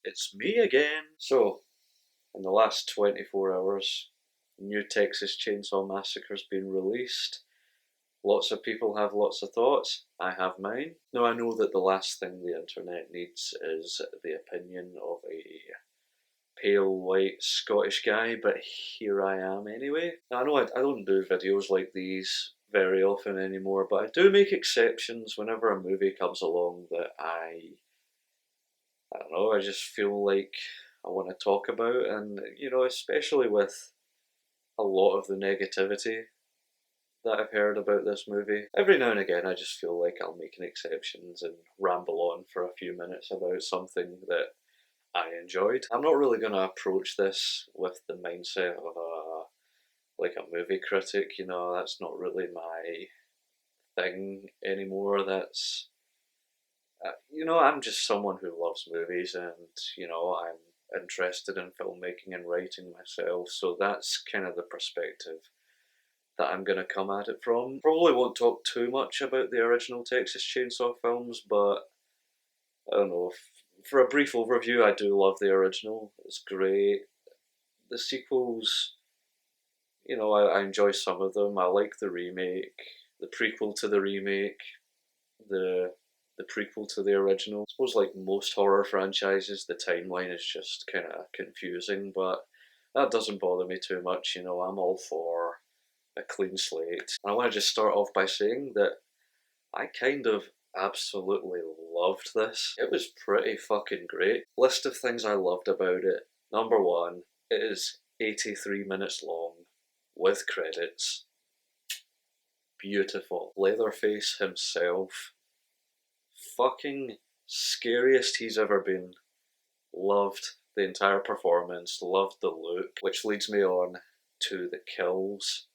It's me again. So, in the last 24 hours, new Texas Chainsaw Massacre's been released. Lots of people have lots of thoughts. I have mine. Now, I know that the last thing the internet needs is the opinion of a pale white Scottish guy, but here I am anyway. Now, I know I don't do videos like these very often anymore, but I do make exceptions whenever a movie comes along that I don't know, I just feel like I want to talk about, and especially with a lot of the negativity that I've heard about this movie. Every now and again, I just feel like I'll make an exceptions and ramble on for a few minutes about something that I enjoyed. I'm not really going to approach this with the mindset of a movie critic. That's not really my thing anymore. I'm just someone who loves movies, and I'm interested in filmmaking and writing myself, so that's kind of the perspective that I'm going to come at it from. Probably won't talk too much about the original Texas Chainsaw films, but I don't know. For a brief overview, I do love the original. It's great. The sequels, I enjoy some of them. I like the remake, the prequel to the remake, the the prequel to the original. I suppose like most horror franchises, the timeline is just kind of confusing, but that doesn't bother me too much. I'm all for a clean slate. And I want to just start off by saying that I kind of absolutely loved this. It was pretty fucking great. List of things I loved about it. Number one, it is 83 minutes long with credits. Beautiful. Leatherface himself, fucking scariest he's ever been. Loved the entire performance, loved the look, which leads me on to the kills.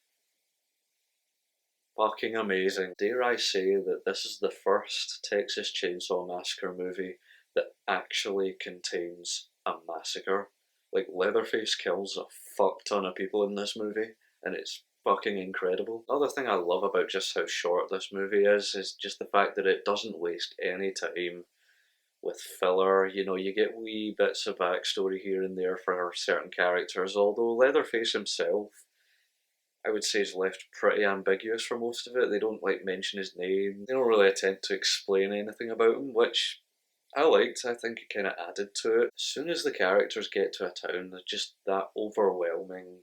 Fucking amazing. Dare I say that this is the first Texas Chainsaw Massacre movie that actually contains a massacre. Like, Leatherface kills a fuck ton of people in this movie, and it's fucking incredible. Another thing I love about just how short this movie is just the fact that it doesn't waste any time with filler. You get wee bits of backstory here and there for certain characters, although Leatherface himself, I would say, is left pretty ambiguous for most of it. They don't mention his name. They don't really attempt to explain anything about him, which I liked. I think it kind of added to it. As soon as the characters get to a town, there's just that overwhelming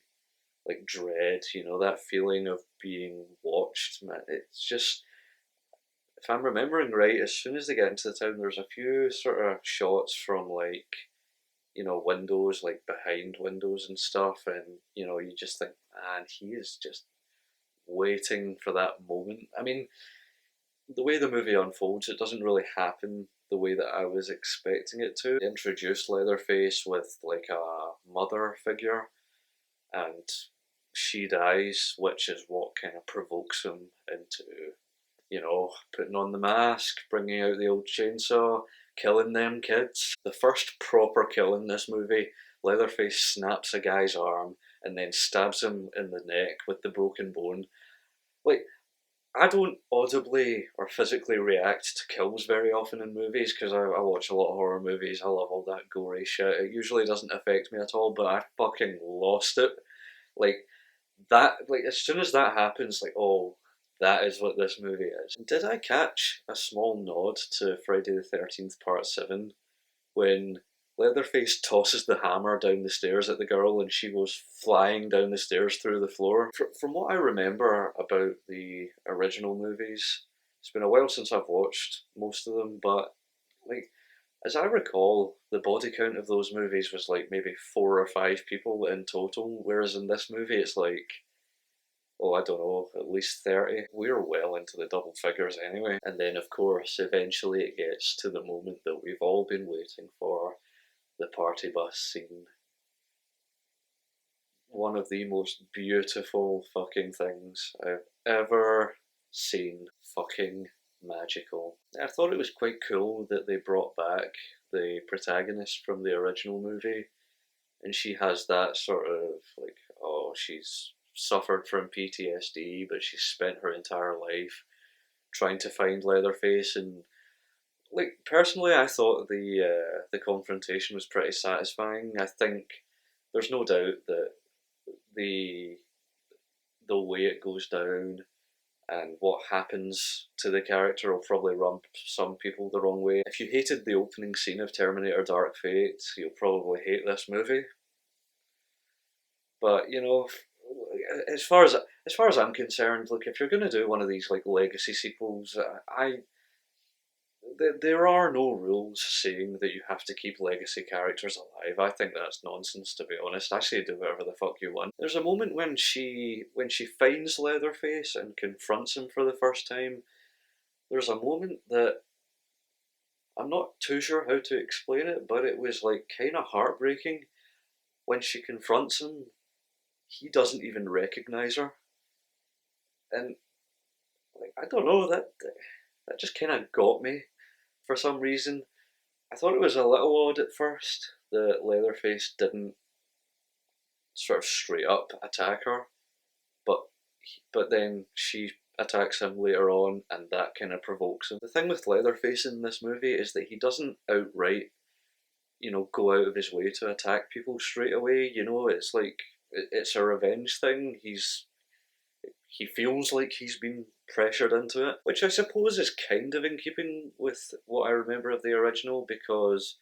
dread. That feeling of being watched. Man, it's just, if I'm remembering right, as soon as they get into the town, there's a few sort of shots from windows, behind windows and stuff, and you just think, man, he is just waiting for that moment. I mean, the way the movie unfolds, it doesn't really happen the way that I was expecting it to. They introduce Leatherface with a mother figure, and she dies, which is what kind of provokes him into putting on the mask, bringing out the old chainsaw, killing them kids. The first proper kill in this movie, Leatherface snaps a guy's arm and then stabs him in the neck with the broken bone. Like, I don't audibly or physically react to kills very often in movies because I watch a lot of horror movies. I love all that gory shit. It usually doesn't affect me at all, but I fucking lost it. Like, as soon as that happens, oh, that is what this movie is. Did I catch a small nod to Friday the 13th Part 7 when Leatherface tosses the hammer down the stairs at the girl and she goes flying down the stairs through the floor? From what I remember about the original movies, it's been a while since I've watched most of them, but as I recall, the body count of those movies was maybe 4 or 5 people in total, whereas in this movie it's oh, I don't know, at least 30. We're well into the double figures anyway. And then, of course, eventually it gets to the moment that we've all been waiting for, the party bus scene. One of the most beautiful fucking things I've ever seen. Fucking magical. I thought it was quite cool that they brought back the protagonist from the original movie, and she has that sort of oh, she's suffered from PTSD, but she's spent her entire life trying to find Leatherface, and like personally, I thought the confrontation was pretty satisfying. I think there's no doubt that the the way it goes down and what happens to the character will probably rub some people the wrong way. If you hated the opening scene of Terminator Dark Fate, you'll probably hate this movie. But you know, as far as I'm concerned, look, if you're going to do one of these like legacy sequels, there are no rules saying that you have to keep legacy characters alive. I think that's nonsense, to be honest. I say do whatever the fuck you want. There's a moment when she finds Leatherface and confronts him for the first time. There's a moment that I'm not too sure how to explain it, but it was like kind of heartbreaking. When she confronts him, he doesn't even recognize her, and like I don't know, that just kind of got me for some reason. I thought it was a little odd at first that Leatherface didn't sort of straight up attack her, but then she attacks him later on, and that kind of provokes him. The thing with Leatherface in this movie is that he doesn't outright, go out of his way to attack people straight away. It's like it's a revenge thing. He feels like he's been pressured into it, which I suppose is kind of in keeping with what I remember of the original, because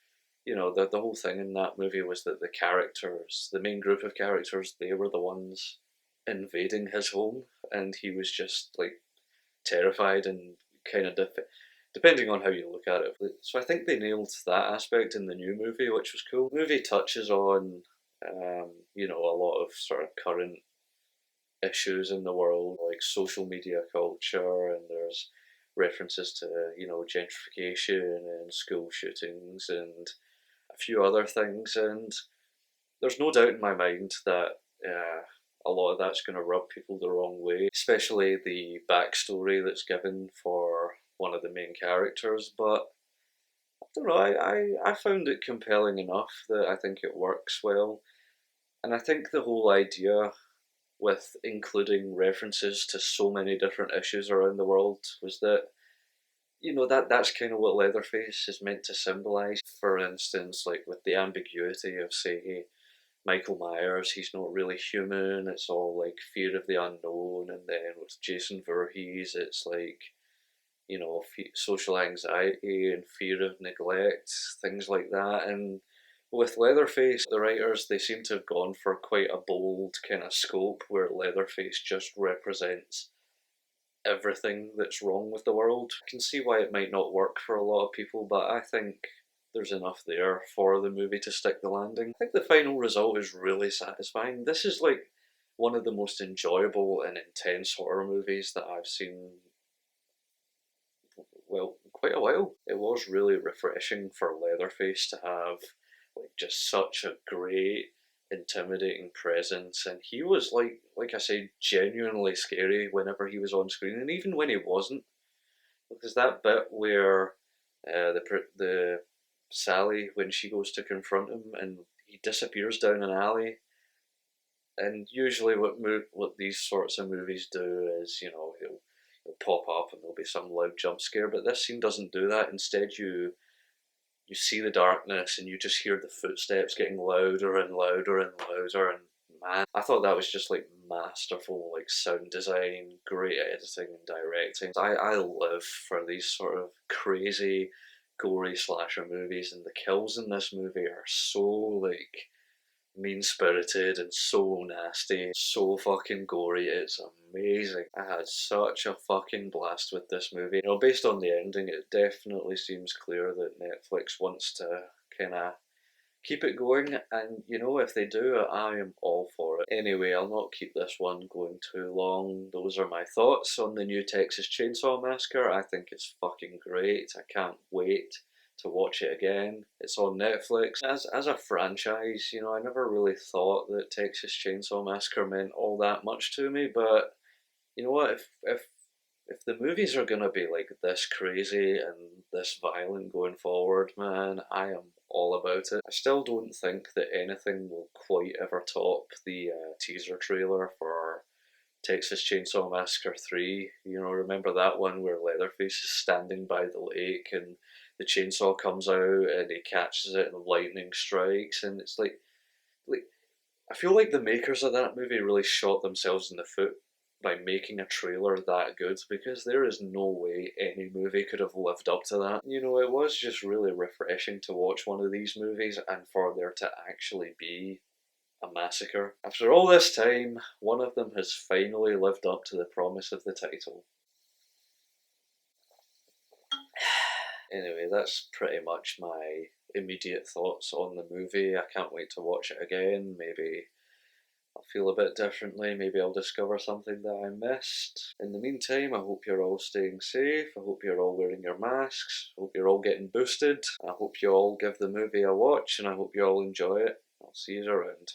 the whole thing in that movie was that the characters, the main group of characters, they were the ones invading his home, and he was just like terrified and kind of depending on how you look at it. So I think they nailed that aspect in the new movie, which was cool. The movie touches on a lot of sort of current issues in the world, like social media culture, and there's references to gentrification and school shootings and a few other things. And there's no doubt in my mind that a lot of that's going to rub people the wrong way, especially the backstory that's given for one of the main characters. But I don't know, I found it compelling enough that I think it works well. And I think the whole idea with including references to so many different issues around the world was that that's kind of what Leatherface is meant to symbolize. For instance, like with the ambiguity of, say, Michael Myers, he's not really human, it's all like fear of the unknown. And then with Jason Voorhees, it's like social anxiety and fear of neglect, things like that. And with Leatherface, the writers, they seem to have gone for quite a bold kind of scope where Leatherface just represents everything that's wrong with the world. I can see why it might not work for a lot of people, but I think there's enough there for the movie to stick the landing. I think the final result is really satisfying. This is like one of the most enjoyable and intense horror movies that I've seen, well, quite a while. It was really refreshing for Leatherface to have like just such a great, intimidating presence, and he was like I said, genuinely scary whenever he was on screen, and even when he wasn't, because that bit where the Sally, when she goes to confront him and he disappears down an alley, and usually what these sorts of movies do is he'll pop up and there'll be some loud jump scare, but this scene doesn't do that. Instead, you see the darkness and you just hear the footsteps getting louder and louder and louder. And man, I thought that was just like masterful, like sound design, great editing and directing. I live for these sort of crazy gory slasher movies, and the kills in this movie are so like mean spirited and so nasty, so fucking gory. It's amazing. I had such a fucking blast with this movie. Based on the ending, it definitely seems clear that Netflix wants to kind of keep it going, and if they do, I am all for it. Anyway, I'll not keep this one going too long. Those are my thoughts on the new Texas Chainsaw Massacre. I think it's fucking great. I can't wait to watch it again. It's on Netflix. As a franchise, I never really thought that Texas Chainsaw Massacre meant all that much to me, but you know what? If the movies are gonna be like this crazy and this violent going forward, man, I am all about it. I still don't think that anything will quite ever top the teaser trailer for Texas Chainsaw Massacre 3. Remember that one where Leatherface is standing by the lake and the chainsaw comes out and he catches it and lightning strikes, and it's like I feel like the makers of that movie really shot themselves in the foot by making a trailer that good, because there is no way any movie could have lived up to that. You know, it was just really refreshing to watch one of these movies and for there to actually be a massacre. After all this time, one of them has finally lived up to the promise of the title. Anyway, that's pretty much my immediate thoughts on the movie. I can't wait to watch it again. Maybe I'll feel a bit differently. Maybe I'll discover something that I missed. In the meantime, I hope you're all staying safe. I hope you're all wearing your masks. I hope you're all getting boosted. I hope you all give the movie a watch and I hope you all enjoy it. I'll see you around.